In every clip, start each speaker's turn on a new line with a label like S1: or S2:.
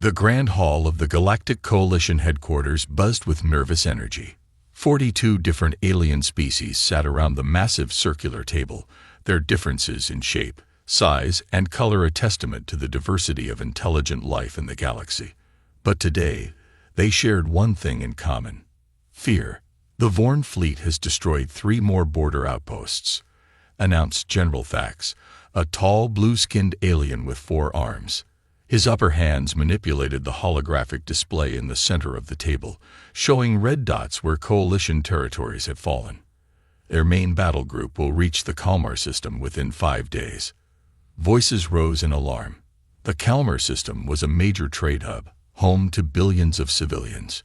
S1: The Grand Hall of the Galactic Coalition headquarters buzzed with nervous energy. 42 different alien species sat around the massive circular table, their differences in shape, size, and color a testament to the diversity of intelligent life in the galaxy. But today, they shared one thing in common: fear. "The Vorn fleet has destroyed 3 more border outposts," announced General Thax, a tall, blue-skinned alien with 4 arms. His upper hands manipulated the holographic display in the center of the table, showing red dots where Coalition territories had fallen. Their main battle group will reach the Kalmar system within 5 days. Voices rose in alarm. The Kalmar system was a major trade hub, home to billions of civilians.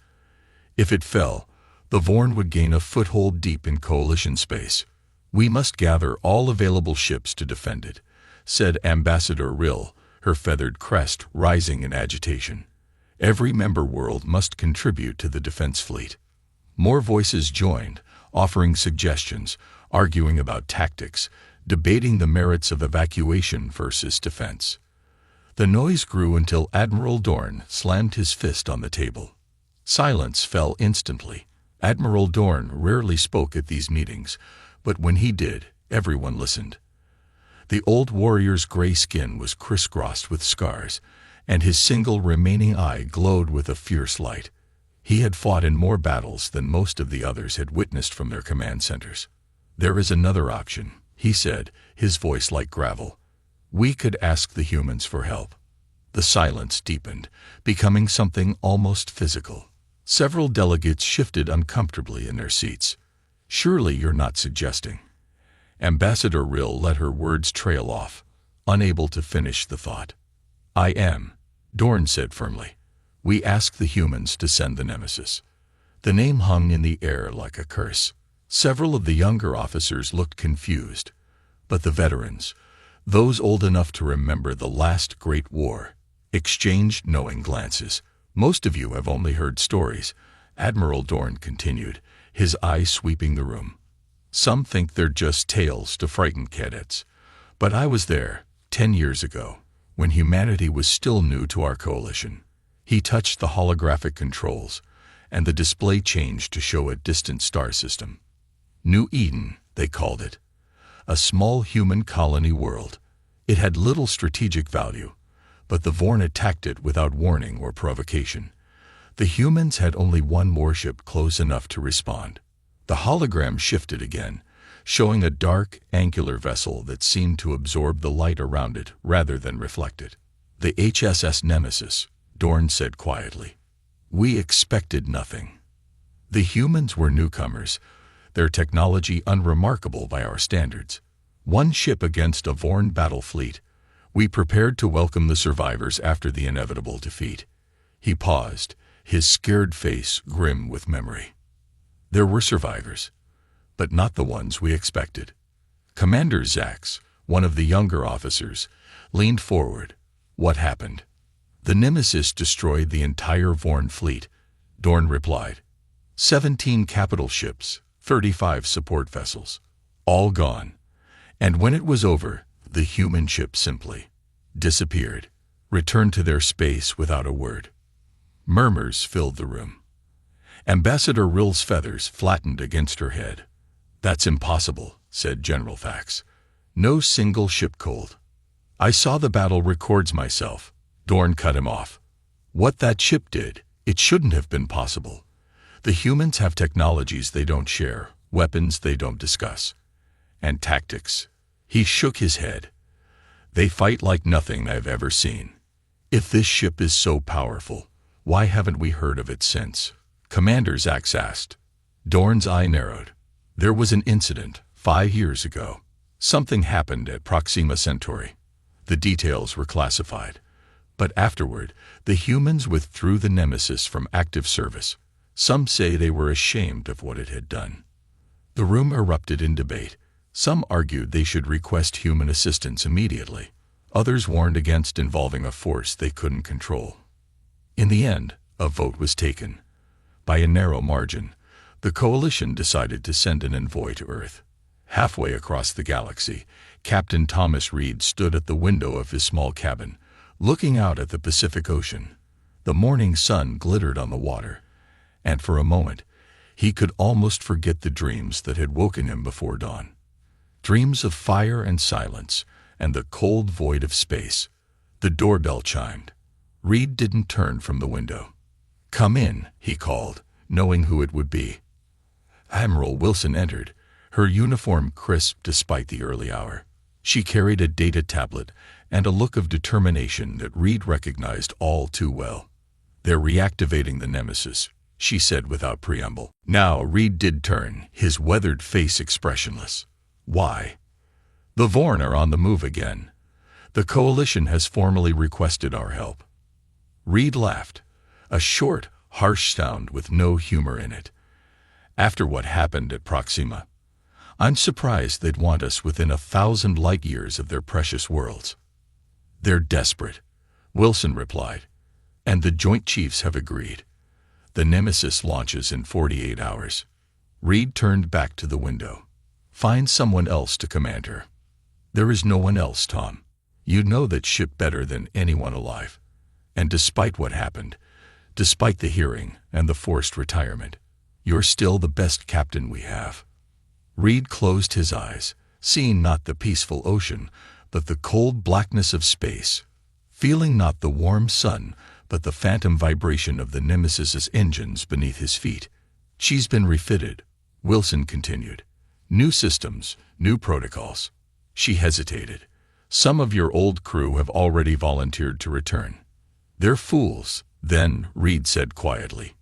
S1: If it fell, the Vorn would gain a foothold deep in Coalition space. "We must gather all available ships to defend it," said Ambassador Rill, her feathered crest rising in agitation. "Every member world must contribute to the defense fleet." More voices joined, offering suggestions, arguing about tactics, debating the merits of evacuation versus defense. The noise grew until Admiral Dorn slammed his fist on the table. Silence fell instantly. Admiral Dorn rarely spoke at these meetings, but when he did, everyone listened. The old warrior's gray skin was crisscrossed with scars, and his single remaining eye glowed with a fierce light. He had fought in more battles than most of the others had witnessed from their command centers. "There is another option," he said, his voice like gravel. "We could ask the humans for help." The silence deepened, becoming something almost physical. Several delegates shifted uncomfortably in their seats. "Surely you're not suggesting—" Ambassador Rill let her words trail off, unable to finish the thought. "I am," Dorn said firmly. "We ask the humans to send the Nemesis." The name hung in the air like a curse. Several of the younger officers looked confused, but the veterans, those old enough to remember the last Great War, exchanged knowing glances. "Most of you have only heard stories," Admiral Dorn continued, his eyes sweeping the room. "Some think they're just tales to frighten cadets. But I was there, 10 years ago, when humanity was still new to our coalition." He touched the holographic controls, and the display changed to show a distant star system. New Eden, they called it. A small human colony world. It had little strategic value, but the Vorn attacked it without warning or provocation. The humans had only 1 warship close enough to respond. The hologram shifted again, showing a dark, angular vessel that seemed to absorb the light around it rather than reflect it. "The HSS Nemesis," Dorn said quietly. "We expected nothing." The humans were newcomers, their technology unremarkable by our standards. 1 ship against a Vorn battle fleet. We prepared to welcome the survivors after the inevitable defeat. He paused, his scared face grim with memory. There were survivors, but not the ones we expected. Commander Zax, one of the younger officers, leaned forward. "What happened?" "The Nemesis destroyed the entire Vorn fleet," Dorn replied. 17 capital ships, 35 support vessels, all gone. And when it was over, the human ships simply disappeared, returned to their space without a word. Murmurs filled the room. Ambassador Rill's feathers flattened against her head. "That's impossible," said General Thax. "No single ship cold." "I saw the battle records myself," Dorn cut him off. "What that ship did, it shouldn't have been possible. The humans have technologies they don't share, weapons they don't discuss. And tactics." He shook his head. "They fight like nothing I've ever seen. If this ship is so powerful, why haven't we heard of it since?" Commander Zax asked. Dorn's eye narrowed. "There was an incident 5 years ago. Something happened at Proxima Centauri. The details were classified. But afterward, the humans withdrew the Nemesis from active service. Some say they were ashamed of what it had done." The room erupted in debate. Some argued they should request human assistance immediately. Others warned against involving a force they couldn't control. In the end, a vote was taken. By a narrow margin, the coalition decided to send an envoy to Earth. Halfway across the galaxy, Captain Thomas Reed stood at the window of his small cabin, looking out at the Pacific Ocean. The morning sun glittered on the water, and for a moment, he could almost forget the dreams that had woken him before dawn. Dreams of fire and silence, and the cold void of space. The doorbell chimed. Reed didn't turn from the window. "Come in," he called, knowing who it would be. Admiral Wilson entered, her uniform crisp despite the early hour. She carried a data tablet and a look of determination that Reed recognized all too well. "They're reactivating the Nemesis," she said without preamble. Now Reed did turn, his weathered face expressionless. "Why?" "The Vorn are on the move again. The Coalition has formally requested our help." Reed laughed, a short, harsh sound with no humor in it. "After what happened at Proxima, I'm surprised they'd want us within 1,000 light-years of their precious worlds." "They're desperate," Wilson replied, "and the Joint Chiefs have agreed. The Nemesis launches in 48 hours. Reed turned back to the window. "Find someone else to command her." "There is no one else, Tom. You know that ship better than anyone alive. And despite what happened, despite the hearing and the forced retirement, you're still the best captain we have." Reed closed his eyes, seeing not the peaceful ocean, but the cold blackness of space, feeling not the warm sun, but the phantom vibration of the Nemesis's engines beneath his feet. "She's been refitted," Wilson continued. "New systems, new protocols." She hesitated. "Some of your old crew have already volunteered to return." "They're fools, then," Reed said quietly.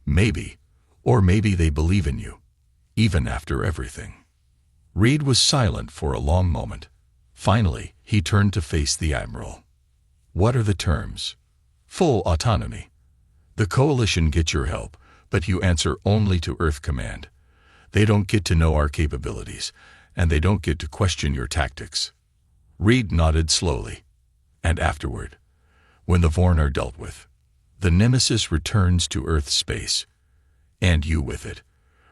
S1: "Maybe, or maybe they believe in you, even after everything." Reed was silent for a long moment. Finally, he turned to face the Admiral. "What are the terms?" "Full autonomy. The Coalition gets your help, but you answer only to Earth Command. They don't get to know our capabilities, and they don't get to question your tactics." Reed nodded slowly. "And afterward, when the Vorn are dealt with, the Nemesis returns to Earth space. And you with it."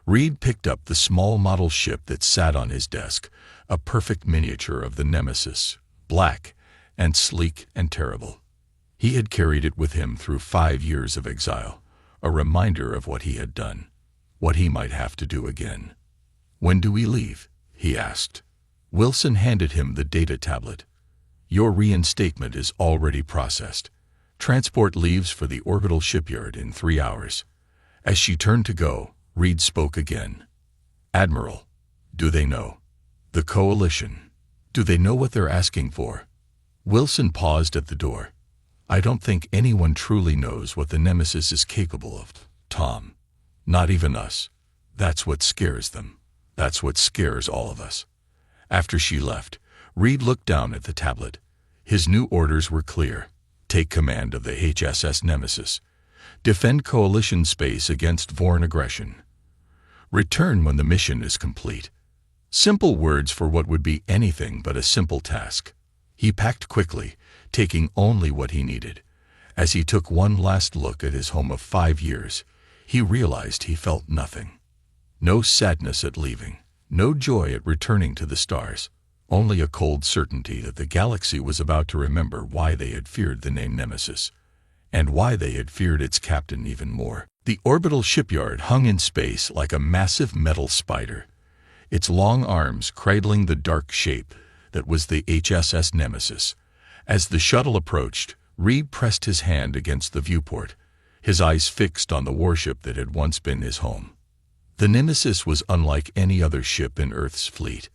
S1: Reed picked up the small model ship that sat on his desk, a perfect miniature of the Nemesis, black and sleek and terrible. He had carried it with him through 5 years of exile, a reminder of what he had done, what he might have to do again. "When do we leave?" he asked. Wilson handed him the data tablet. "Your reinstatement is already processed. Transport leaves for the orbital shipyard in 3 hours." As she turned to go, Reed spoke again. "Admiral, do they know? The Coalition, do they know what they're asking for?" Wilson paused at the door. "I don't think anyone truly knows what the Nemesis is capable of, Tom. Not even us. That's what scares them. That's what scares all of us." After she left, Reed looked down at the tablet. His new orders were clear. Take command of the HSS Nemesis. Defend Coalition space against Vorn aggression. Return when the mission is complete. Simple words for what would be anything but a simple task. He packed quickly, taking only what he needed. As he took one last look at his home of 5 years, he realized he felt nothing. No sadness at leaving, no joy at returning to the stars, only a cold certainty that the galaxy was about to remember why they had feared the name Nemesis, and why they had feared its captain even more. The orbital shipyard hung in space like a massive metal spider, its long arms cradling the dark shape that was the HSS Nemesis. As the shuttle approached, Reed pressed his hand against the viewport, his eyes fixed on the warship that had once been his home. The Nemesis was unlike any other ship in Earth's fleet,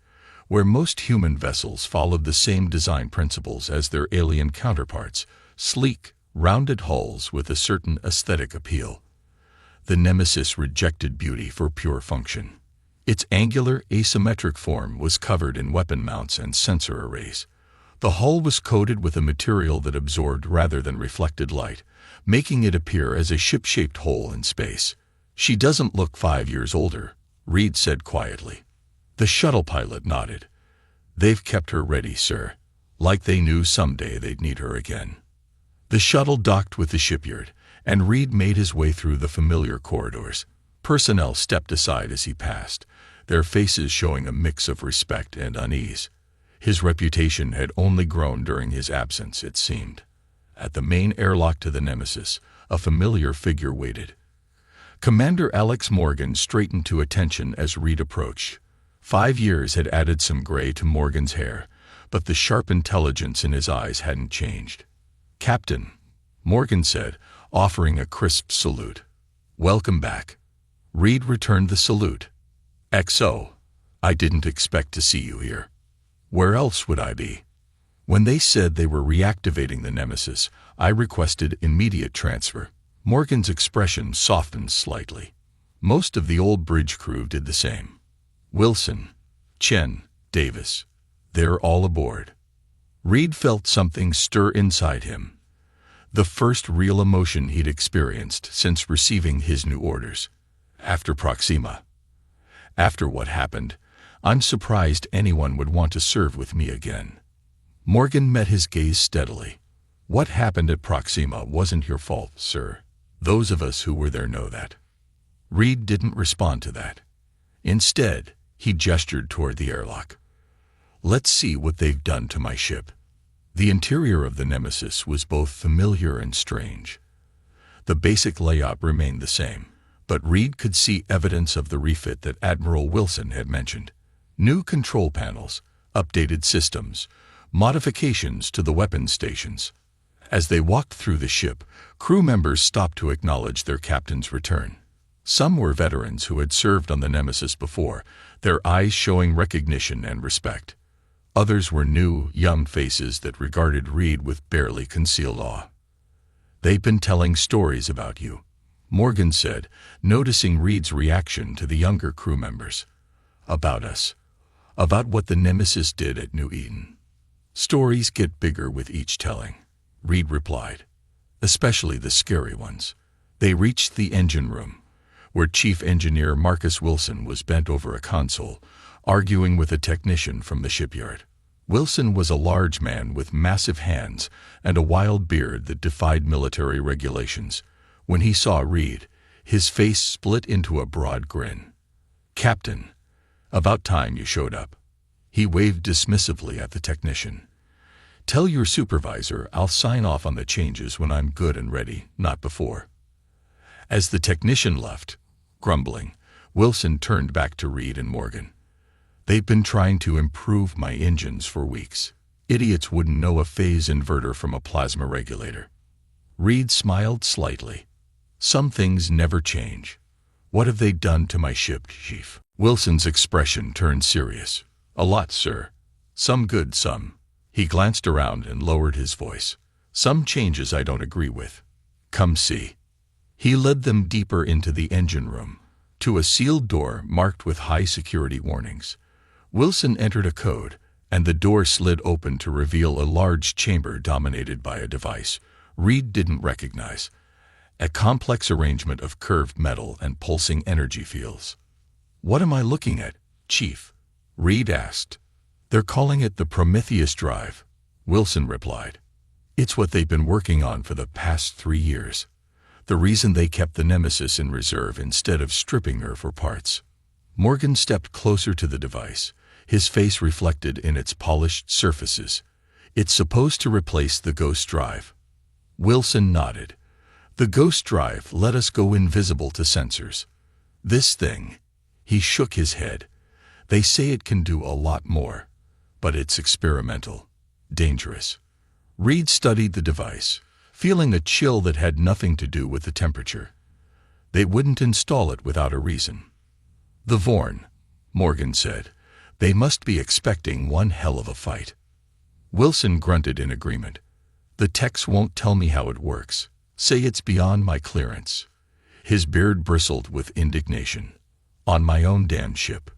S1: where most human vessels followed the same design principles as their alien counterparts, sleek, rounded hulls with a certain aesthetic appeal. The Nemesis rejected beauty for pure function. Its angular, asymmetric form was covered in weapon mounts and sensor arrays. The hull was coated with a material that absorbed rather than reflected light, making it appear as a ship-shaped hole in space. "She doesn't look 5 years older," Reed said quietly. The shuttle pilot nodded. "They've kept her ready, sir, like they knew someday they'd need her again." The shuttle docked with the shipyard, and Reed made his way through the familiar corridors. Personnel stepped aside as he passed, their faces showing a mix of respect and unease. His reputation had only grown during his absence, it seemed. At the main airlock to the Nemesis, a familiar figure waited. Commander Alex Morgan straightened to attention as Reed approached. 5 years had added some gray to Morgan's hair, but the sharp intelligence in his eyes hadn't changed. "Captain," Morgan said, offering a crisp salute. "Welcome back." Reed returned the salute. "XO, I didn't expect to see you here. Where else would I be?" When they said they were reactivating the Nemesis, I requested immediate transfer. Morgan's expression softened slightly. Most of the old bridge crew did the same. Wilson, Chen, Davis, they're all aboard. Reed felt something stir inside him. The first real emotion he'd experienced since receiving his new orders. After Proxima. After what happened, I'm surprised anyone would want to serve with me again. Morgan met his gaze steadily. "What happened at Proxima wasn't your fault, sir. Those of us who were there know that." Reed didn't respond to that. Instead, he gestured toward the airlock. "Let's see what they've done to my ship." The interior of the Nemesis was both familiar and strange. The basic layout remained the same, but Reed could see evidence of the refit that Admiral Wilson had mentioned. New control panels, updated systems, modifications to the weapons stations. As they walked through the ship, crew members stopped to acknowledge their captain's return. Some were veterans who had served on the Nemesis before, their eyes showing recognition and respect. Others were new, young faces that regarded Reed with barely concealed awe. "They've been telling stories about you," Morgan said, noticing Reed's reaction to the younger crew members. "About us. About what the Nemesis did at New Eden." "Stories get bigger with each telling," Reed replied. "Especially the scary ones." They reached the engine room, where Chief Engineer Marcus Wilson was bent over a console, arguing with a technician from the shipyard. Wilson was a large man with massive hands and a wild beard that defied military regulations. When he saw Reed, his face split into a broad grin. "Captain, about time you showed up." He waved dismissively at the technician. "Tell your supervisor I'll sign off on the changes when I'm good and ready, not before." As the technician left, grumbling, Wilson turned back to Reed and Morgan. "They've been trying to improve my engines for weeks. Idiots wouldn't know a phase inverter from a plasma regulator." Reed smiled slightly. "Some things never change. What have they done to my ship, Chief?" Wilson's expression turned serious. "A lot, sir. Some good, some." He glanced around and lowered his voice. "Some changes I don't agree with. Come see." He led them deeper into the engine room, to a sealed door marked with high security warnings. Wilson entered a code, and the door slid open to reveal a large chamber dominated by a device Reed didn't recognize. A complex arrangement of curved metal and pulsing energy fields. "What am I looking at, Chief?" Reed asked. "They're calling it the Prometheus Drive," Wilson replied. "It's what they've been working on for the past 3 years. The reason they kept the Nemesis in reserve instead of stripping her for parts." Morgan stepped closer to the device, his face reflected in its polished surfaces. "It's supposed to replace the Ghost Drive." Wilson nodded. "The Ghost Drive let us go invisible to sensors. This thing," he shook his head, "they say it can do a lot more. But it's experimental. Dangerous." Reed studied the device, feeling a chill that had nothing to do with the temperature. They wouldn't install it without a reason. "The Vorn," Morgan said. "They must be expecting one hell of a fight." Wilson grunted in agreement. "The techs won't tell me how it works. Say it's beyond my clearance." His beard bristled with indignation. "On my own damn ship."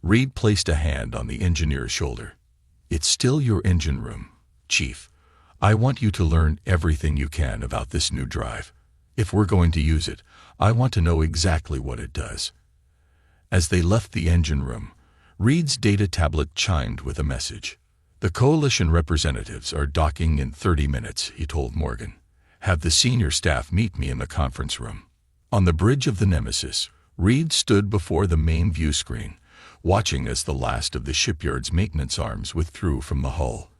S1: Reed placed a hand on the engineer's shoulder. "It's still your engine room, Chief. I want you to learn everything you can about this new drive. If we're going to use it, I want to know exactly what it does." As they left the engine room, Reed's data tablet chimed with a message. "The Coalition representatives are docking in 30 minutes, he told Morgan. "Have the senior staff meet me in the conference room." On the bridge of the Nemesis, Reed stood before the main view screen, watching as the last of the shipyard's maintenance arms withdrew from the hull.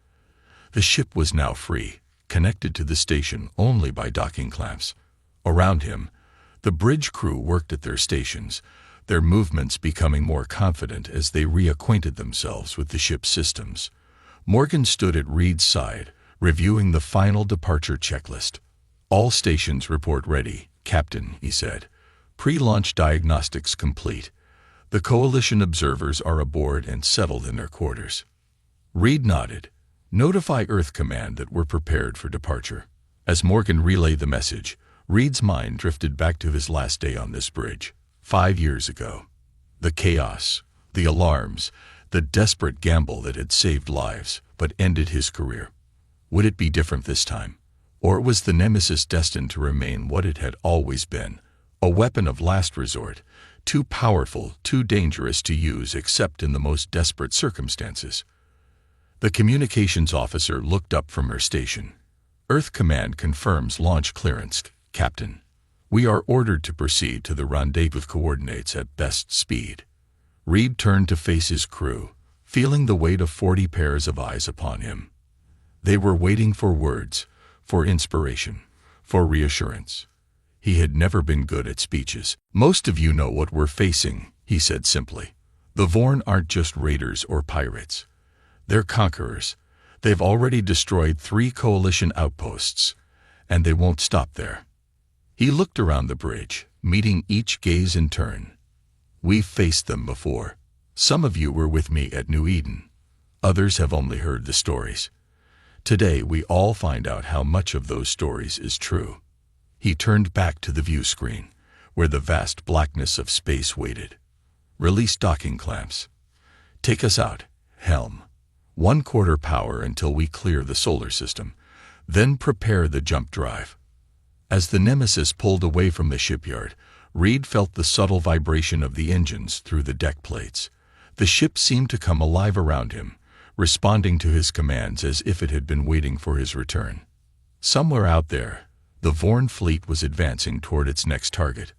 S1: The ship was now free, connected to the station only by docking clamps. Around him, the bridge crew worked at their stations, their movements becoming more confident as they reacquainted themselves with the ship's systems. Morgan stood at Reed's side, reviewing the final departure checklist. "All stations report ready, Captain," he said. "Pre-launch diagnostics complete. The Coalition observers are aboard and settled in their quarters." Reed nodded. "Notify Earth Command that we're prepared for departure." As Morgan relayed the message, Reed's mind drifted back to his last day on this bridge, 5 years ago. The chaos, the alarms, the desperate gamble that had saved lives but ended his career. Would it be different this time? Or was the Nemesis destined to remain what it had always been, a weapon of last resort, too powerful, too dangerous to use except in the most desperate circumstances? The communications officer looked up from her station. "Earth Command confirms launch clearance, Captain. We are ordered to proceed to the rendezvous coordinates at best speed." Reed turned to face his crew, feeling the weight of 40 pairs of eyes upon him. They were waiting for words, for inspiration, for reassurance. He had never been good at speeches. "Most of you know what we're facing," he said simply. "The Vorn aren't just raiders or pirates. They're conquerors. They've already destroyed 3 Coalition outposts, and they won't stop there." He looked around the bridge, meeting each gaze in turn. "We've faced them before. Some of you were with me at New Eden. Others have only heard the stories. Today we all find out how much of those stories is true." He turned back to the view screen, where the vast blackness of space waited. "Release docking clamps. Take us out, helm. 1/4 power until we clear the solar system. Then prepare the jump drive." As the Nemesis pulled away from the shipyard, Reed felt the subtle vibration of the engines through the deck plates. The ship seemed to come alive around him, responding to his commands as if it had been waiting for his return. Somewhere out there, the Vorn fleet was advancing toward its next target,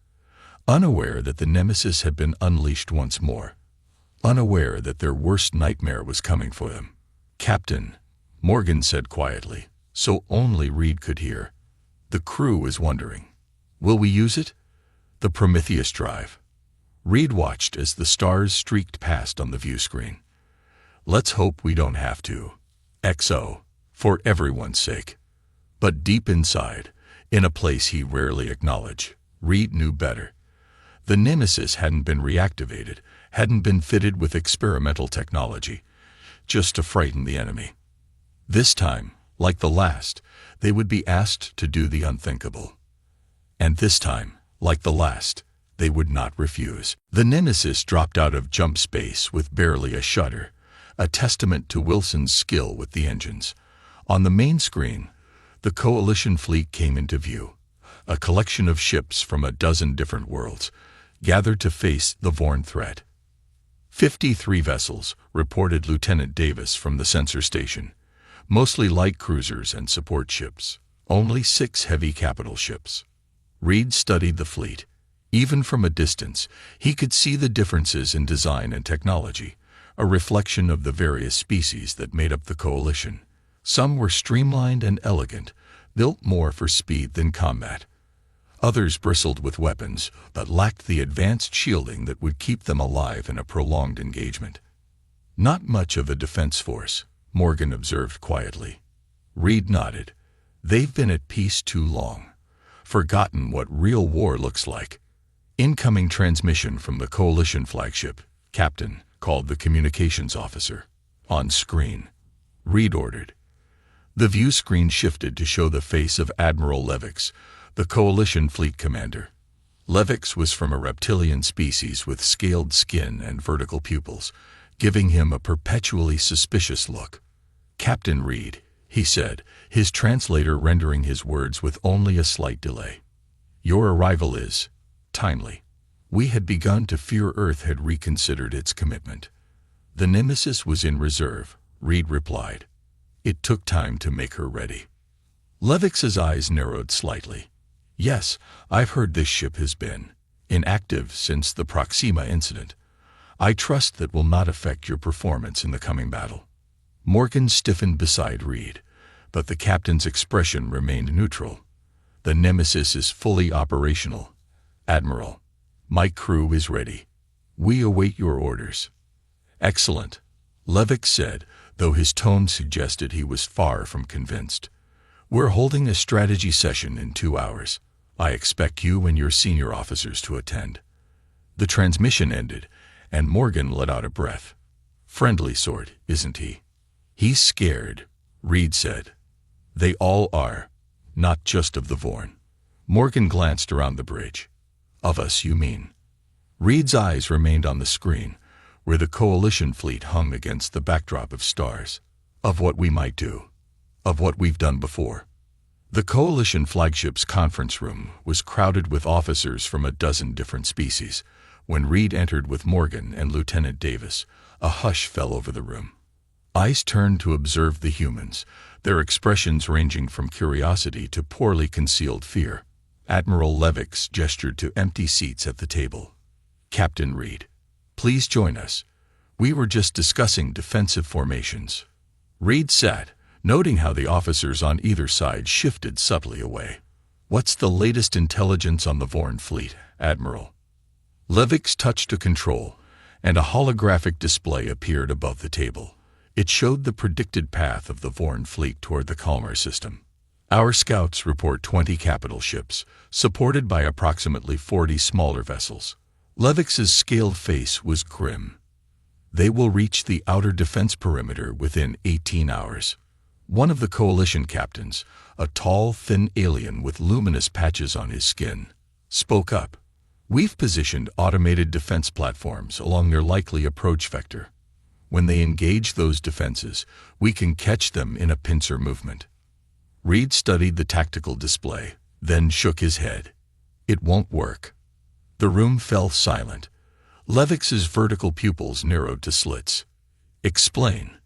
S1: unaware that the Nemesis had been unleashed once more, unaware that their worst nightmare was coming for them. "Captain," Morgan said quietly, so only Reed could hear. "The crew is wondering. Will we use it? The Prometheus drive." Reed watched as the stars streaked past on the view screen. "Let's hope we don't have to. XO, for everyone's sake." But deep inside, in a place he rarely acknowledged, Reed knew better. The Nemesis hadn't been reactivated, hadn't been fitted with experimental technology, just to frighten the enemy. This time, like the last, they would be asked to do the unthinkable. And this time, like the last, they would not refuse. The Nemesis dropped out of jump space with barely a shudder, a testament to Wilson's skill with the engines. On the main screen, the Coalition fleet came into view, a collection of ships from a dozen different worlds, gathered to face the Vorn threat. 53 vessels, reported Lieutenant Davis from the sensor station, mostly light cruisers and support ships, only 6 heavy capital ships. Reed studied the fleet. Even from a distance, he could see the differences in design and technology, a reflection of the various species that made up the Coalition. Some were streamlined and elegant, built more for speed than combat. Others bristled with weapons, but lacked the advanced shielding that would keep them alive in a prolonged engagement. "Not much of a defense force," Morgan observed quietly. Reed nodded. "They've been at peace too long. Forgotten what real war looks like." "Incoming transmission from the Coalition flagship, Captain," called the communications officer. "On screen," Reed ordered. The view screen shifted to show the face of Admiral Levix, the Coalition fleet commander. Levix was from a reptilian species with scaled skin and vertical pupils, giving him a perpetually suspicious look. "Captain Reed," he said, his translator rendering his words with only a slight delay. "Your arrival is timely. We had begun to fear Earth had reconsidered its commitment." "The Nemesis was in reserve," Reed replied. "It took time to make her ready." Levix's eyes narrowed slightly. "Yes, I've heard this ship has been inactive since the Proxima incident. I trust that will not affect your performance in the coming battle." Morgan stiffened beside Reed, but the captain's expression remained neutral. "The Nemesis is fully operational, Admiral. My crew is ready. We await your orders." "Excellent," Levick said, though his tone suggested he was far from convinced. "We're holding a strategy session in 2 hours. I expect you and your senior officers to attend." The transmission ended, and Morgan let out a breath. "Friendly sort, isn't he?" "He's scared," Reed said. "They all are, not just of the Vorn." Morgan glanced around the bridge. "Of us, you mean?" Reed's eyes remained on the screen, where the Coalition fleet hung against the backdrop of stars. "Of what we might do. Of what we've done before." The Coalition flagship's conference room was crowded with officers from a dozen different species. When Reed entered with Morgan and Lieutenant Davis, a hush fell over the room. Eyes turned to observe the humans, their expressions ranging from curiosity to poorly concealed fear. Admiral Levick gestured to empty seats at the table. "Captain Reed, please join us. We were just discussing defensive formations." Reed sat, noting how the officers on either side shifted subtly away. "What's the latest intelligence on the Vorn fleet, Admiral?" Levick touched a control, and a holographic display appeared above the table. It showed the predicted path of the Vorn fleet toward the Kalmar system. "Our scouts report 20 capital ships, supported by approximately 40 smaller vessels." Levick's scaled face was grim. "They will reach the outer defense perimeter within 18 hours. One of the Coalition captains, a tall, thin alien with luminous patches on his skin, spoke up. "We've positioned automated defense platforms along their likely approach vector. When they engage those defenses, we can catch them in a pincer movement." Reed studied the tactical display, then shook his head. "It won't work." The room fell silent. Levick's vertical pupils narrowed to slits. "Explain."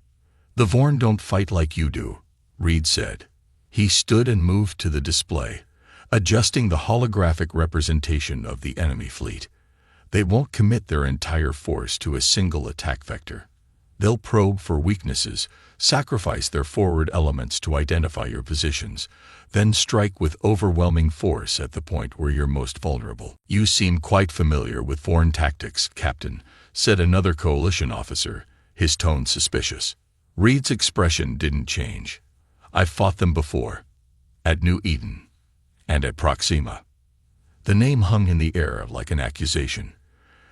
S1: "The Vorn don't fight like you do," Reed said. He stood and moved to the display, adjusting the holographic representation of the enemy fleet. "They won't commit their entire force to a single attack vector. They'll probe for weaknesses, sacrifice their forward elements to identify your positions, then strike with overwhelming force at the point where you're most vulnerable." "You seem quite familiar with Vorn tactics, Captain," said another Coalition officer, his tone suspicious. Reed's expression didn't change. "I've fought them before. At New Eden. And at Proxima." The name hung in the air like an accusation.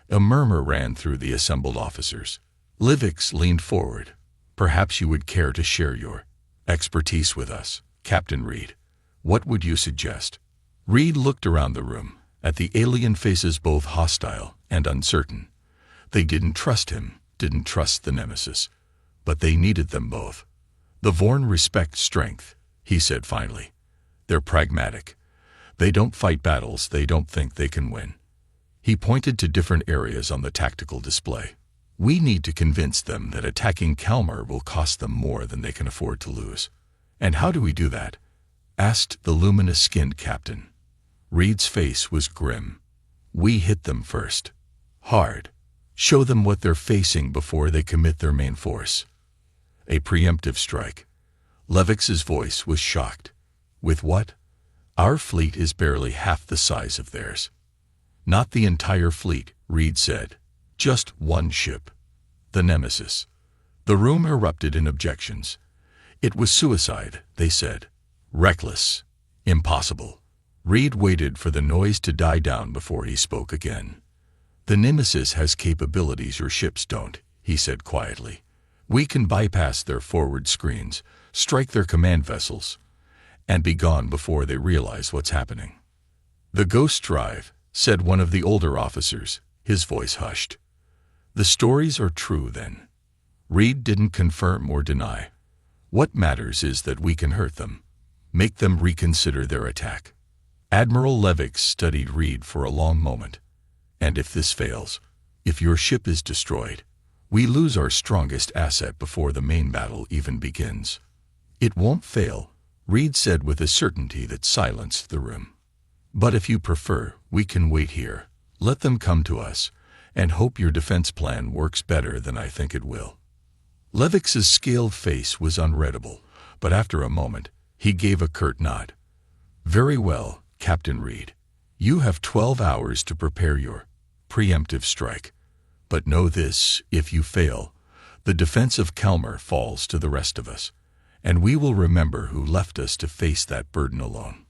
S1: A murmur ran through the assembled officers. Levick leaned forward. "Perhaps you would care to share your expertise with us, Captain Reed. What would you suggest?" Reed looked around the room, at the alien faces both hostile and uncertain. They didn't trust him, didn't trust the Nemesis, but they needed them both. "The Vorn respect strength," he said finally. "They're pragmatic. They don't fight battles they don't think they can win." He pointed to different areas on the tactical display. "We need to convince them that attacking Kalmar will cost them more than they can afford to lose." "And how do we do that?" asked the luminous-skinned captain. Reed's face was grim. "We hit them first. Hard. Show them what they're facing before they commit their main force. A preemptive strike." Levick's voice was shocked. "With what? Our fleet is barely half the size of theirs." "Not the entire fleet," Reed said. "Just one ship. The Nemesis." The room erupted in objections. "It was suicide," they said. "Reckless. Impossible." Reed waited for the noise to die down before he spoke again. "The Nemesis has capabilities your ships don't," he said quietly. "We can bypass their forward screens, strike their command vessels, and be gone before they realize what's happening." "The Ghost Drive," said one of the older officers, his voice hushed. "The stories are true, then." Reed didn't confirm or deny. "What matters is that we can hurt them, make them reconsider their attack." Admiral Levick studied Reed for a long moment. "And if this fails, if your ship is destroyed, we lose our strongest asset before the main battle even begins." "It won't fail," Reed said with a certainty that silenced the room. "But if you prefer, we can wait here, let them come to us, and hope your defense plan works better than I think it will." Levick's scaled face was unreadable, but after a moment, he gave a curt nod. "Very well, Captain Reed. You have 12 hours to prepare your preemptive strike. But know this, if you fail, the defense of Kalmar falls to the rest of us, and we will remember who left us to face that burden alone."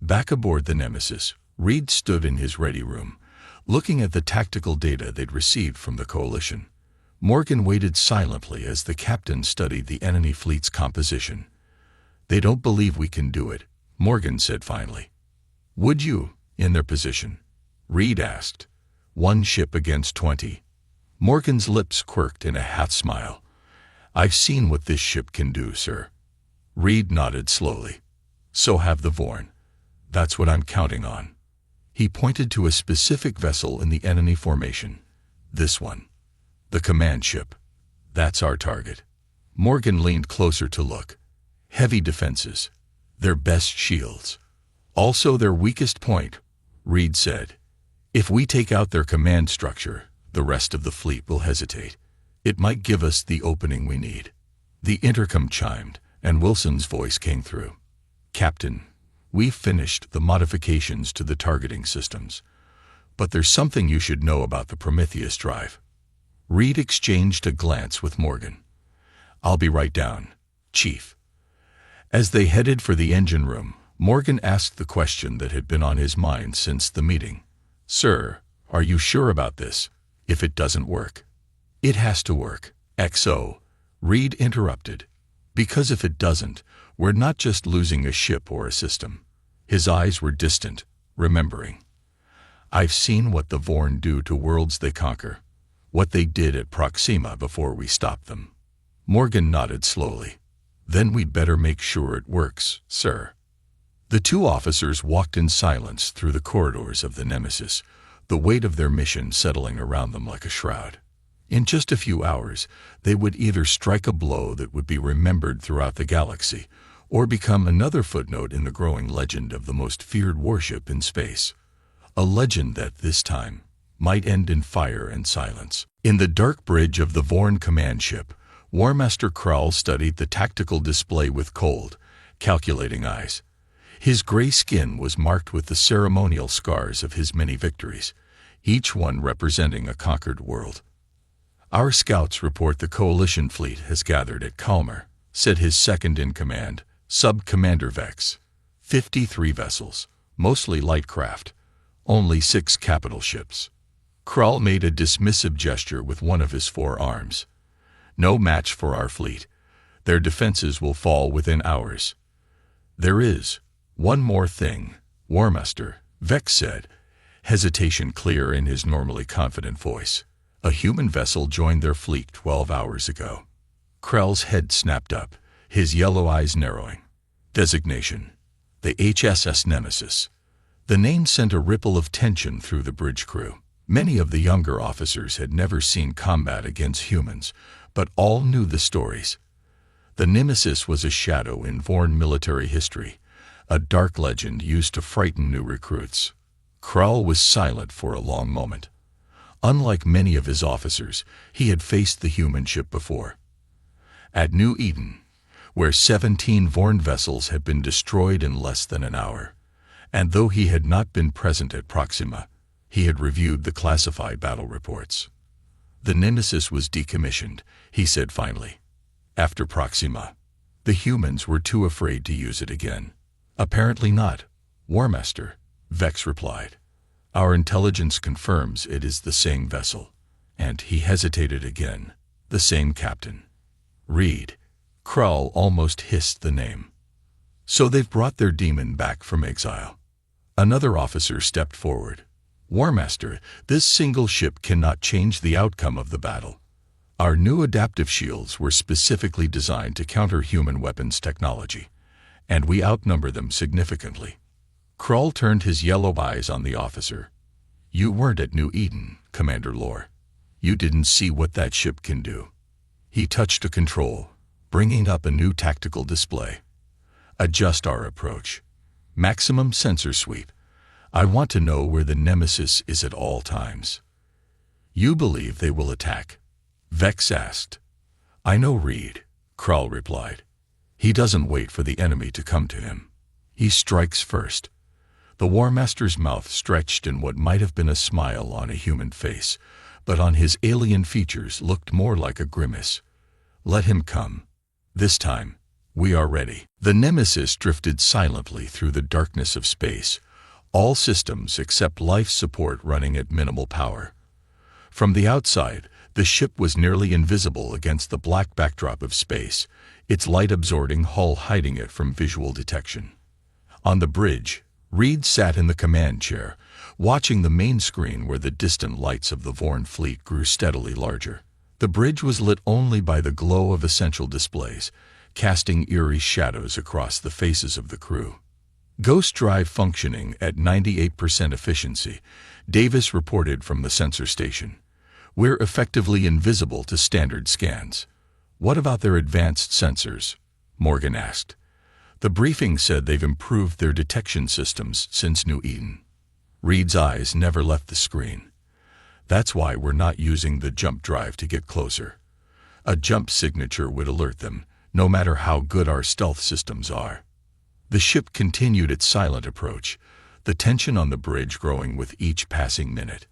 S1: Back aboard the Nemesis, Reed stood in his ready room, looking at the tactical data they'd received from the Coalition. Morgan waited silently as the captain studied the enemy fleet's composition. "They don't believe we can do it," Morgan said finally. "Would you, in their position?" Reed asked. "One ship against 20. Morgan's lips quirked in a half smile. "I've seen what this ship can do, sir." Reed nodded slowly. "So have the Vorn. That's what I'm counting on." He pointed to a specific vessel in the enemy formation. "This one. The command ship. That's our target." Morgan leaned closer to look. "Heavy defenses. Their best shields. Also their weakest point," Reed said. "If we take out their command structure, the rest of the fleet will hesitate. It might give us the opening we need." The intercom chimed, and Wilson's voice came through. "Captain, we've finished the modifications to the targeting systems. But there's something you should know about the Prometheus drive." Reed exchanged a glance with Morgan. "I'll be right down, Chief." As they headed for the engine room, Morgan asked the question that had been on his mind since the meeting. "Sir, are you sure about this? If it doesn't work?" "It has to work, XO," Reed interrupted. "Because if it doesn't, we're not just losing a ship or a system." His eyes were distant, remembering. "I've seen what the Vorn do to worlds they conquer. What they did at Proxima before we stopped them." Morgan nodded slowly. "Then we'd better make sure it works, sir." The two officers walked in silence through the corridors of the Nemesis, the weight of their mission settling around them like a shroud. In just a few hours, they would either strike a blow that would be remembered throughout the galaxy, or become another footnote in the growing legend of the most feared warship in space. A legend that, this time, might end in fire and silence. In the dark bridge of the Vorn command ship, War Master Krall studied the tactical display with cold, calculating eyes. His gray skin was marked with the ceremonial scars of his many victories, each one representing a conquered world. "Our scouts report the Coalition fleet has gathered at Kalmar," said his second-in-command, Sub-Commander Vex. 53 vessels, mostly light craft, only 6 capital ships. Krall made a dismissive gesture with one of his 4 arms. "No match for our fleet. Their defenses will fall within hours." "There is one more thing, War Master," Vex said, hesitation clear in his normally confident voice. "A human vessel joined their fleet 12 hours ago." Krell's head snapped up, his yellow eyes narrowing. "Designation: the HSS Nemesis." The name sent a ripple of tension through the bridge crew. Many of the younger officers had never seen combat against humans, but all knew the stories. The Nemesis was a shadow in Vorn military history, a dark legend used to frighten new recruits. Krall was silent for a long moment. Unlike many of his officers, he had faced the human ship before. At New Eden, where 17 Vorn vessels had been destroyed in less than an hour, and though he had not been present at Proxima, he had reviewed the classified battle reports. "The Nemesis was decommissioned," he said finally. "After Proxima, the humans were too afraid to use it again." "Apparently not, War Master," Vex replied. "Our intelligence confirms it is the same vessel." And he hesitated again. "The same captain." "Reed." Krall almost hissed the name. "So they've brought their demon back from exile." Another officer stepped forward. "War Master, this single ship cannot change the outcome of the battle. Our new adaptive shields were specifically designed to counter human weapons technology, and we outnumber them significantly." Krall turned his yellow eyes on the officer. "You weren't at New Eden, Commander Lore. You didn't see what that ship can do." He touched a control, bringing up a new tactical display. "Adjust our approach. Maximum sensor sweep. I want to know where the Nemesis is at all times." "You believe they will attack?" Vex asked. "I know Reed," Krall replied. He doesn't wait for the enemy to come to him. He strikes first. The War Master's mouth stretched in what might have been a smile on a human face, but on his alien features looked more like a grimace. Let him come. This time, we are ready. The Nemesis drifted silently through the darkness of space, all systems except life support running at minimal power. From the outside, the ship was nearly invisible against the black backdrop of space, its light-absorbing hull hiding it from visual detection. On the bridge, Reed sat in the command chair, watching the main screen where the distant lights of the Vorn fleet grew steadily larger. The bridge was lit only by the glow of essential displays, casting eerie shadows across the faces of the crew. Ghost drive functioning at 98% efficiency, Davis reported from the sensor station. We're effectively invisible to standard scans. What about their advanced sensors? Morgan asked. The briefing said they've improved their detection systems since New Eden. Reed's eyes never left the screen. That's why we're not using the jump drive to get closer. A jump signature would alert them, no matter how good our stealth systems are. The ship continued its silent approach, the tension on the bridge growing with each passing minute.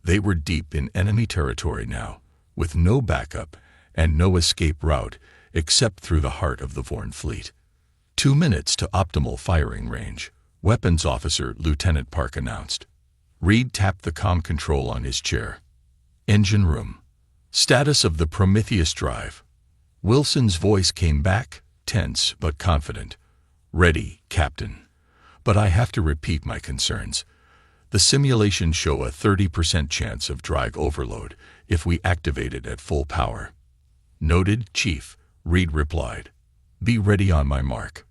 S1: They were deep in enemy territory now, with no backup and no escape route except through the heart of the Vorn fleet. 2 minutes to optimal firing range, Weapons Officer Lieutenant Park announced. Reed tapped the comm control on his chair. Engine room. Status of the Prometheus drive. Wilson's voice came back, tense but confident. Ready, Captain. But I have to repeat my concerns. The simulations show a 30% chance of drive overload if we activate it at full power. Noted, Chief, Reed replied. Be ready on my mark.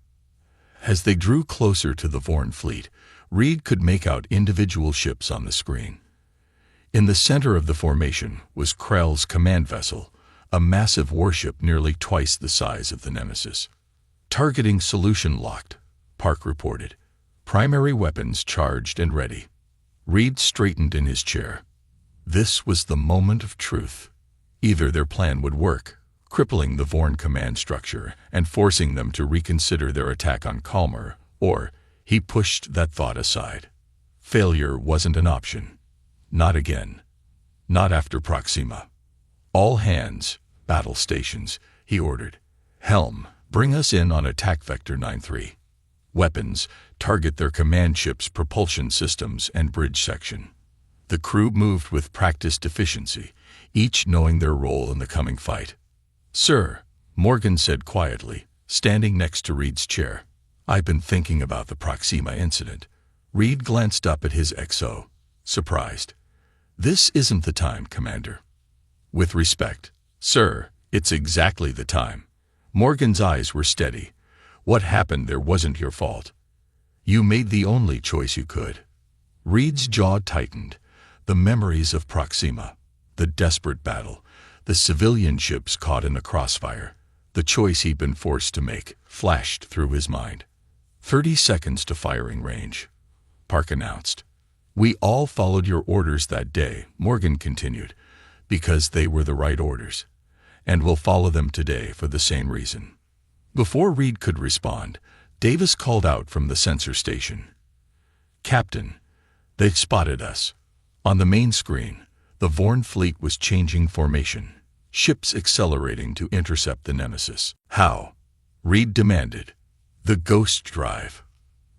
S1: As they drew closer to the Vorn fleet, Reed could make out individual ships on the screen. In the center of the formation was Krell's command vessel, a massive warship nearly twice the size of the Nemesis. Targeting solution locked, Park reported. Primary weapons charged and ready. Reed straightened in his chair. This was the moment of truth. Either their plan would work, crippling the Vorn command structure and forcing them to reconsider their attack on Kalmar, or he pushed that thought aside. Failure wasn't an option. Not again. Not after Proxima. All hands, battle stations, he ordered. Helm, bring us in on attack vector 9-3. Weapons, target their command ship's propulsion systems and bridge section. The crew moved with practiced efficiency, each knowing their role in the coming fight. Sir, Morgan said quietly, standing next to Reed's chair. I've been thinking about the Proxima incident. Reed glanced up at his XO, surprised. This isn't the time, Commander. With respect, sir, it's exactly the time. Morgan's eyes were steady. What happened there wasn't your fault. You made the only choice you could. Reed's jaw tightened. The memories of Proxima, the desperate battle, the civilian ships caught in the crossfire, the choice he'd been forced to make, flashed through his mind. 30 seconds to firing range, Park announced. We all followed your orders that day, Morgan continued, because they were the right orders, and we'll follow them today for the same reason. Before Reed could respond, Davis called out from the sensor station. Captain, they've spotted us. On the main screen, the Vorn fleet was changing formation, ships accelerating to intercept the Nemesis. How? Reed demanded. The Ghost Drive.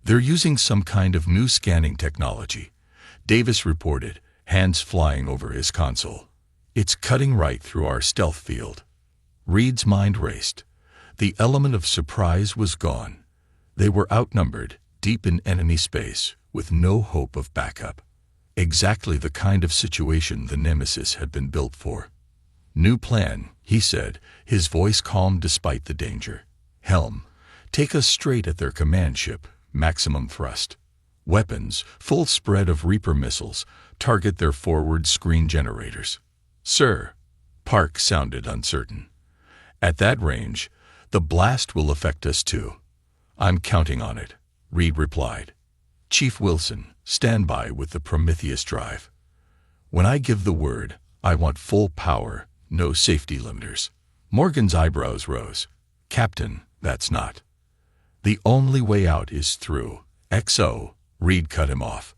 S1: They're using some kind of new scanning technology, Davis reported, hands flying over his console. It's cutting right through our stealth field. Reed's mind raced. The element of surprise was gone. They were outnumbered, deep in enemy space, with no hope of backup. Exactly the kind of situation the Nemesis had been built for. New plan, he said, his voice calm despite the danger. Helm, take us straight at their command ship, maximum thrust. Weapons, full spread of Reaper missiles, target their forward screen generators. Sir, Park sounded uncertain. At that range, the blast will affect us too. I'm counting on it, Reed replied. Chief Wilson, stand by with the Prometheus drive. When I give the word, I want full power, no safety limiters. Morgan's eyebrows rose. Captain, That's not. The only way out is through. XO, Reed cut him off.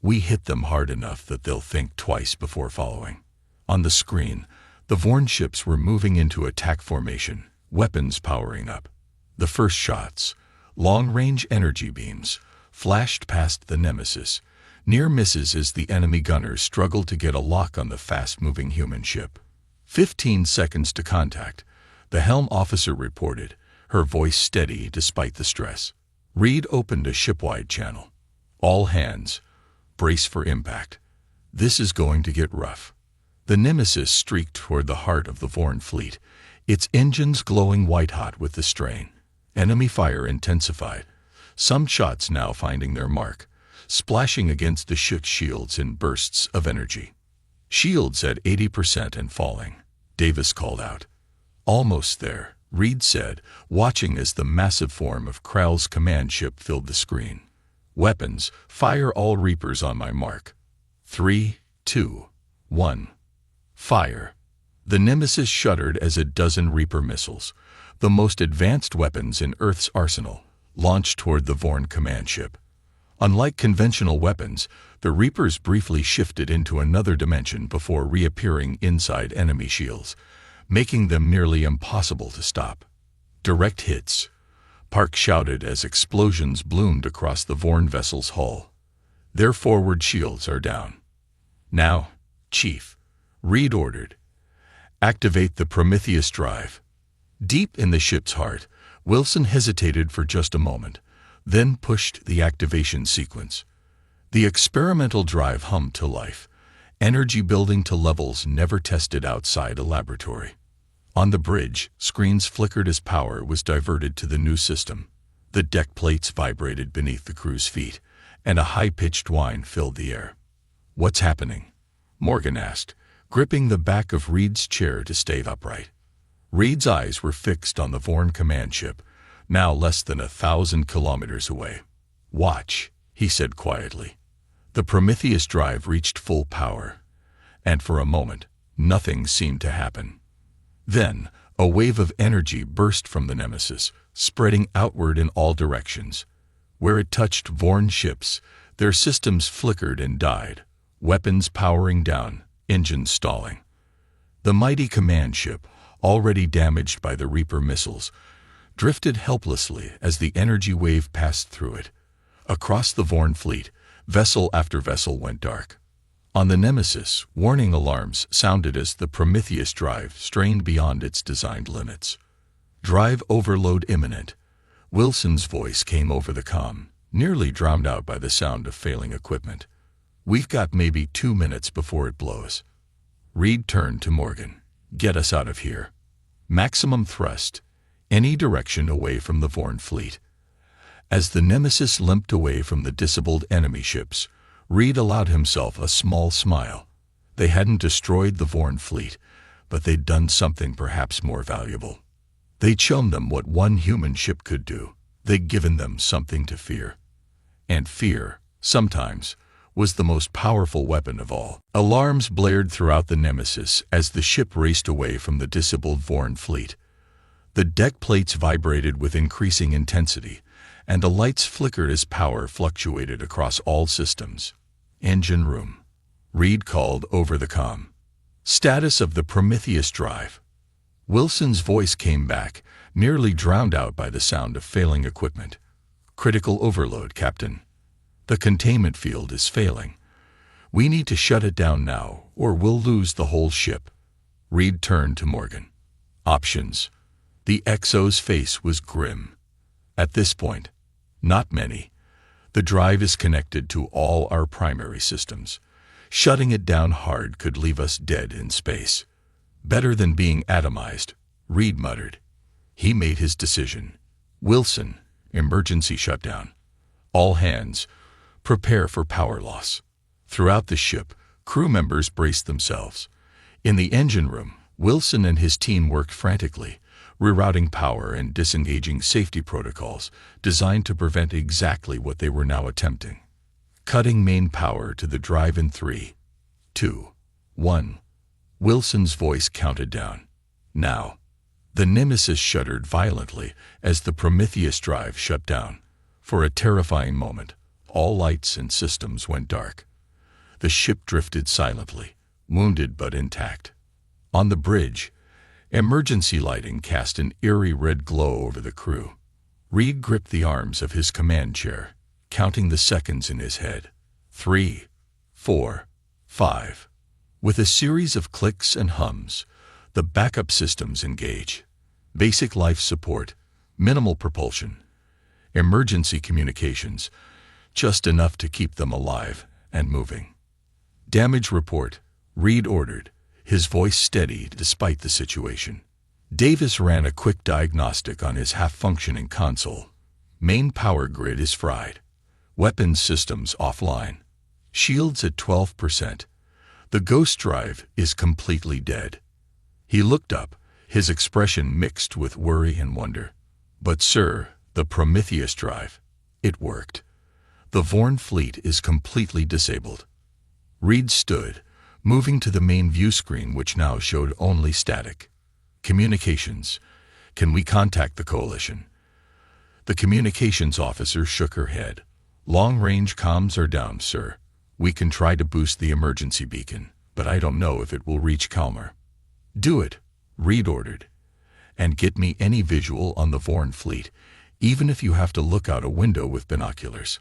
S1: We hit them hard enough that they'll think twice before following. On the screen, the Vorn ships were moving into attack formation, weapons powering up. The first shots, long-range energy beams, flashed past the Nemesis, near misses as the enemy gunners struggled to get a lock on the fast-moving human ship. 15 seconds to contact, the helm officer reported, her voice steady despite the stress. Reed opened a ship-wide channel. All hands, brace for impact. This is going to get rough. The Nemesis streaked toward the heart of the Vorn fleet, its engines glowing white-hot with the strain. Enemy fire intensified, some shots now finding their mark, splashing against the ship's shields in bursts of energy. Shields at 80% and falling, Davis called out. Almost there, Reed said, watching as the massive form of Krell's command ship filled the screen. Weapons, fire all Reapers on my mark. 3, 2, 1. Fire. The Nemesis shuddered as a dozen Reaper missiles, the most advanced weapons in Earth's arsenal, launched toward the Vorn command ship. Unlike conventional weapons, the Reapers briefly shifted into another dimension before reappearing inside enemy shields, making them nearly impossible to stop. Direct hits. Park shouted as explosions bloomed across the Vorn vessel's hull. Their forward shields are down. Now, Chief, Reed ordered. Activate the Prometheus drive. Deep in the ship's heart, Wilson hesitated for just a moment, then pushed the activation sequence. The experimental drive hummed to life, energy building to levels never tested outside a laboratory. On the bridge, screens flickered as power was diverted to the new system. The deck plates vibrated beneath the crew's feet, and a high-pitched whine filled the air. "What's happening?" Morgan asked, gripping the back of Reed's chair to stay upright. Reed's eyes were fixed on the Vorn command ship, now less than 1,000 kilometers away. "Watch," he said quietly. The Prometheus drive reached full power, and for a moment, nothing seemed to happen. Then, a wave of energy burst from the Nemesis, spreading outward in all directions. Where it touched Vorn ships, their systems flickered and died, weapons powering down, engines stalling. The mighty command ship, already damaged by the Reaper missiles, drifted helplessly as the energy wave passed through it. Across the Vorn fleet, vessel after vessel went dark. On the Nemesis, warning alarms sounded as the Prometheus drive strained beyond its designed limits. "Drive overload imminent." Wilson's voice came over the comm, nearly drowned out by the sound of failing equipment. "We've got maybe 2 minutes before it blows." Reed turned to Morgan. "Get us out of here. Maximum thrust, any direction away from the Vorn fleet." As the Nemesis limped away from the disabled enemy ships, Reed allowed himself a small smile. They hadn't destroyed the Vorn fleet, but they'd done something perhaps more valuable. They'd shown them what one human ship could do. They'd given them something to fear. And fear, sometimes, was the most powerful weapon of all. Alarms blared throughout the Nemesis as the ship raced away from the disabled Vorn fleet. The deck plates vibrated with increasing intensity, and the lights flickered as power fluctuated across all systems. "Engine room," Reed called over the comm. "Status of the Prometheus drive." Wilson's voice came back, nearly drowned out by the sound of failing equipment. "Critical overload, Captain. The containment field is failing. We need to shut it down now, or we'll lose the whole ship." Reed turned to Morgan. "Options." The XO's face was grim. "At this point, not many. The drive is connected to all our primary systems. Shutting it down hard could leave us dead in space." "Better than being atomized," Reed muttered. He made his decision. "Wilson, emergency shutdown. All hands, prepare for power loss." Throughout the ship, crew members braced themselves. In the engine room, Wilson and his team worked frantically, rerouting power and disengaging safety protocols designed to prevent exactly what they were now attempting. Cutting main power to the drive in 3, 2, 1. Wilson's voice counted down. "Now." The Nemesis shuddered violently as the Prometheus drive shut down. For a terrifying moment, all lights and systems went dark. The ship drifted silently, wounded but intact. On the bridge, emergency lighting cast an eerie red glow over the crew. Reed gripped the arms of his command chair, counting the seconds in his head. 3, 4, 5. With a series of clicks and hums, the backup systems engage. Basic life support, minimal propulsion, emergency communications, just enough to keep them alive and moving. Damage report, Reed ordered, his voice steady despite the situation. Davis ran a quick diagnostic on his half-functioning console. Main power grid is fried. Weapons systems offline. Shields at 12%. The ghost drive is completely dead. He looked up, his expression mixed with worry and wonder. But sir, the Prometheus drive, it worked. The Vorn fleet is completely disabled. Reed stood, moving to the main view screen which now showed only static. Communications. Can we contact the Coalition? The communications officer shook her head. Long-range comms are down, sir. We can try to boost the emergency beacon, but I don't know if it will reach Kalmar. Do it, Reed ordered. And get me any visual on the Vorn fleet, even if you have to look out a window with binoculars.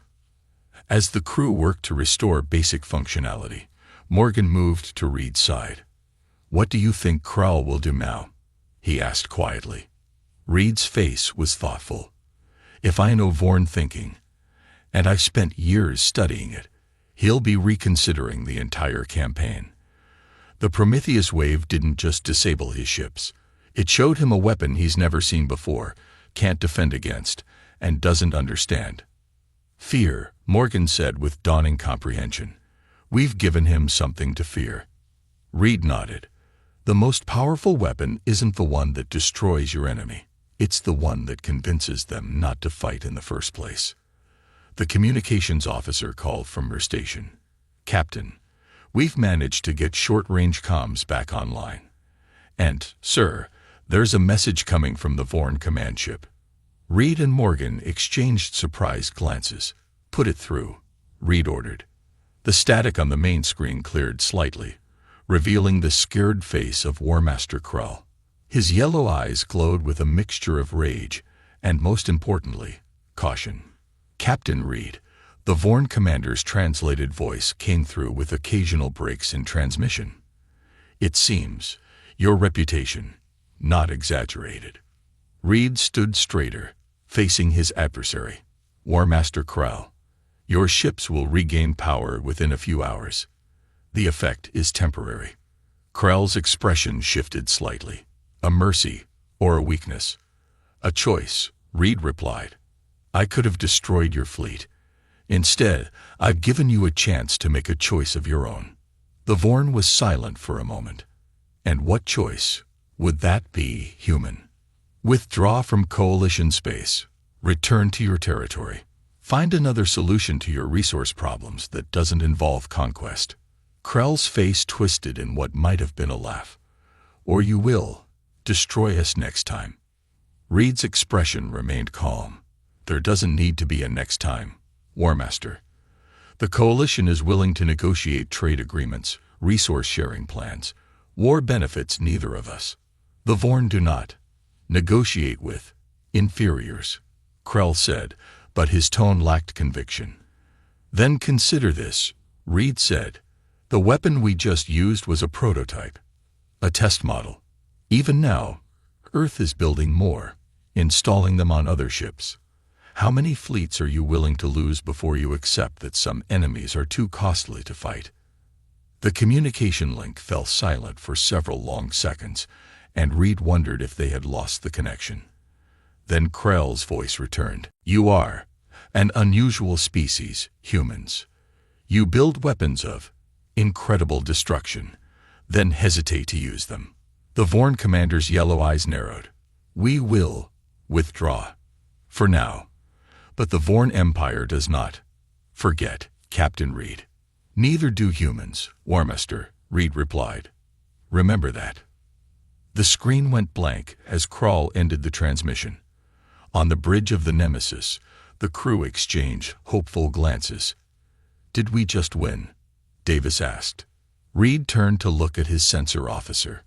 S1: As the crew worked to restore basic functionality, Morgan moved to Reed's side. What do you think Krell will do now? He asked quietly. Reed's face was thoughtful. If I know Vorn thinking, and I've spent years studying it, he'll be reconsidering the entire campaign. The Prometheus wave didn't just disable his ships. It showed him a weapon he's never seen before, can't defend against, and doesn't understand. Fear, Morgan said with dawning comprehension. We've given him something to fear. Reed nodded. The most powerful weapon isn't the one that destroys your enemy. It's the one that convinces them not to fight in the first place. The communications officer called from her station. Captain, we've managed to get short-range comms back online. And, sir, there's a message coming from the Vorn command ship. Reed and Morgan exchanged surprised glances. Put it through, Reed ordered. The static on the main screen cleared slightly, revealing the scared face of War Master Krell. His yellow eyes glowed with a mixture of rage and, most importantly, caution. Captain Reed, the Vorn commander's translated voice came through with occasional breaks in transmission. It seems your reputation, not exaggerated. Reed stood straighter, facing his adversary. War Master Krell, your ships will regain power within a few hours. The effect is temporary. Krell's expression shifted slightly. A mercy or a weakness? A choice, Reed replied. I could have destroyed your fleet. Instead, I've given you a chance to make a choice of your own. The Vorn was silent for a moment. And what choice would that be, human? Withdraw from Coalition space. Return to your territory. Find another solution to your resource problems that doesn't involve conquest. Krell's face twisted in what might have been a laugh. Or you will destroy us next time. Reed's expression remained calm. There doesn't need to be a next time, War Master. The Coalition is willing to negotiate trade agreements, resource-sharing plans. War benefits neither of us. The Vorn do not negotiate with inferiors, Krell said, but his tone lacked conviction. Then consider this, Reed said. The weapon we just used was a prototype, a test model. Even now, Earth is building more, installing them on other ships. How many fleets are you willing to lose before you accept that some enemies are too costly to fight? The communication link fell silent for several long seconds, and Reed wondered if they had lost the connection. Then Krell's voice returned. You are an unusual species, humans. You build weapons of incredible destruction, then hesitate to use them. The Vorn commander's yellow eyes narrowed. We will withdraw. For now. But the Vorn Empire does not forget, Captain Reed. Neither do humans, War Master, Reed replied. Remember that. The screen went blank as Krall ended the transmission. On the bridge of the Nemesis, the crew exchanged hopeful glances. "Did we just win?" Davis asked. Reed turned to look at his sensor officer.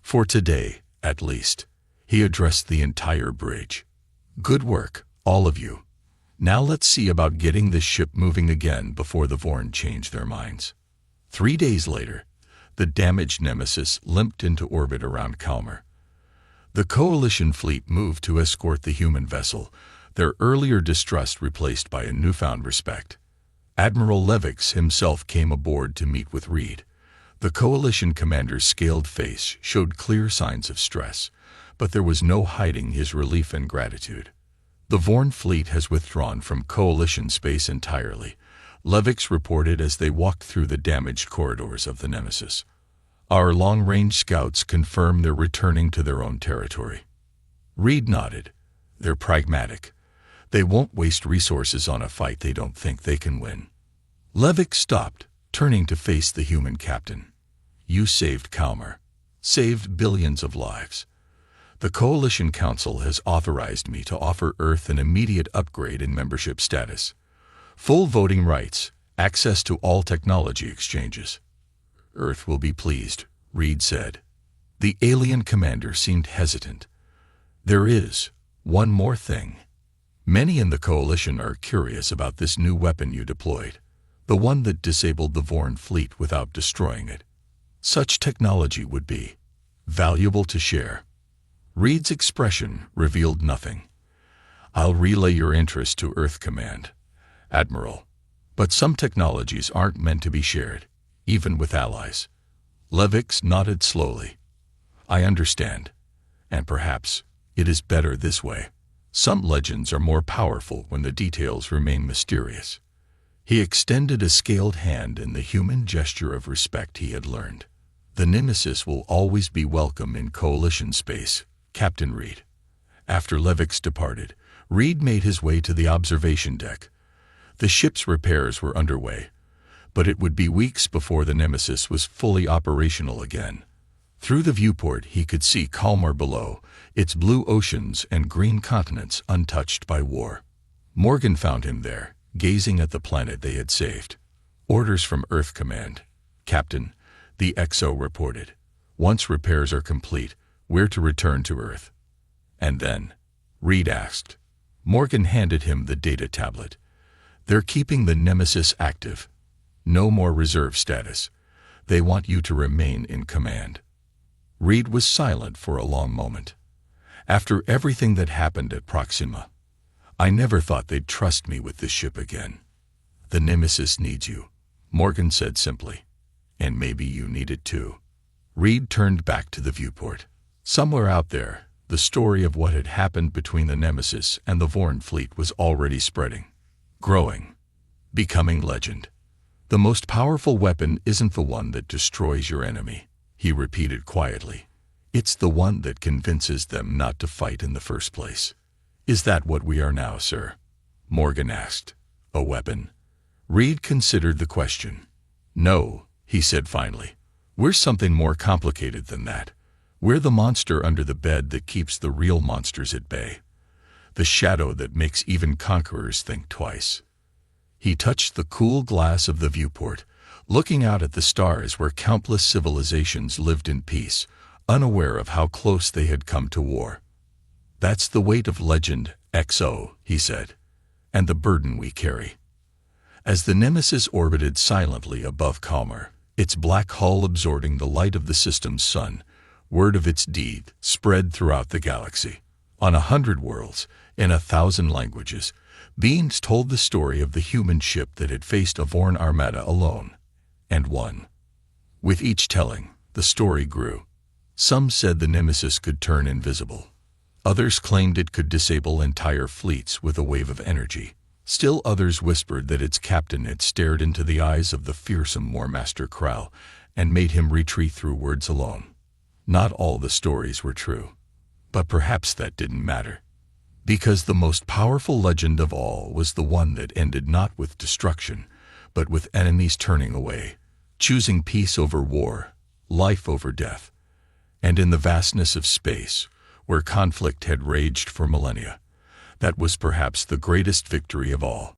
S1: "For today, at least," he addressed the entire bridge. "Good work, all of you. Now let's see about getting this ship moving again before the Vorn change their minds." 3 days later, the damaged Nemesis limped into orbit around Kalmar. The Coalition fleet moved to escort the human vessel, their earlier distrust replaced by a newfound respect. Admiral Levix himself came aboard to meet with Reed. The Coalition commander's scaled face showed clear signs of stress, but there was no hiding his relief and gratitude. "The Vorn fleet has withdrawn from Coalition space entirely," Levix reported as they walked through the damaged corridors of the Nemesis. "Our long-range scouts confirm they're returning to their own territory." Reed nodded. "They're pragmatic. They won't waste resources on a fight they don't think they can win." Levix stopped, turning to face the human captain. "You saved Kalmar. Saved billions of lives. The Coalition Council has authorized me to offer Earth an immediate upgrade in membership status. Full voting rights, access to all technology exchanges." "Earth will be pleased," Reed said. The alien commander seemed hesitant. "There is one more thing. Many in the Coalition are curious about this new weapon you deployed, the one that disabled the Vorn fleet without destroying it. Such technology would be valuable to share." Reed's expression revealed nothing. "I'll relay your interest to Earth Command, Admiral. But some technologies aren't meant to be shared, even with allies." Levix nodded slowly. "I understand. And perhaps it is better this way. Some legends are more powerful when the details remain mysterious." He extended a scaled hand in the human gesture of respect he had learned. "The Nemesis will always be welcome in Coalition space, Captain Reed." After Levix departed, Reed made his way to the observation deck. The ship's repairs were underway, but it would be weeks before the Nemesis was fully operational again. Through the viewport he could see Kalmar below, its blue oceans and green continents untouched by war. Morgan found him there, gazing at the planet they had saved. "Orders from Earth Command, Captain," the XO reported. "Once repairs are complete, we're to return to Earth." "And then?" Reed asked. Morgan handed him the data tablet. "They're keeping the Nemesis active. No more reserve status. They want you to remain in command." Reed was silent for a long moment. "After everything that happened at Proxima, I never thought they'd trust me with this ship again." "The Nemesis needs you," Morgan said simply. "And maybe you need it too." Reed turned back to the viewport. Somewhere out there, the story of what had happened between the Nemesis and the Vorn fleet was already spreading, growing, becoming legend. "The most powerful weapon isn't the one that destroys your enemy," he repeated quietly. "It's the one that convinces them not to fight in the first place." "Is that what we are now, sir?" Morgan asked. "A weapon?" Reed considered the question. "No," he said finally. "We're something more complicated than that. We're the monster under the bed that keeps the real monsters at bay. The shadow that makes even conquerors think twice." He touched the cool glass of the viewport, looking out at the stars where countless civilizations lived in peace, unaware of how close they had come to war. "That's the weight of legend, XO," he said, "and the burden we carry." As the Nemesis orbited silently above Kalmar, its black hull absorbing the light of the system's sun, word of its deed spread throughout the galaxy. On 100 worlds, in 1,000 languages, beings told the story of the human ship that had faced a Vorn armada alone, and won. With each telling, the story grew. Some said the Nemesis could turn invisible. Others claimed it could disable entire fleets with a wave of energy. Still others whispered that its captain had stared into the eyes of the fearsome Warmaster Krall and made him retreat through words alone. Not all the stories were true. But perhaps that didn't matter. Because the most powerful legend of all was the one that ended not with destruction, but with enemies turning away, choosing peace over war, life over death. And in the vastness of space, where conflict had raged for millennia, that was perhaps the greatest victory of all.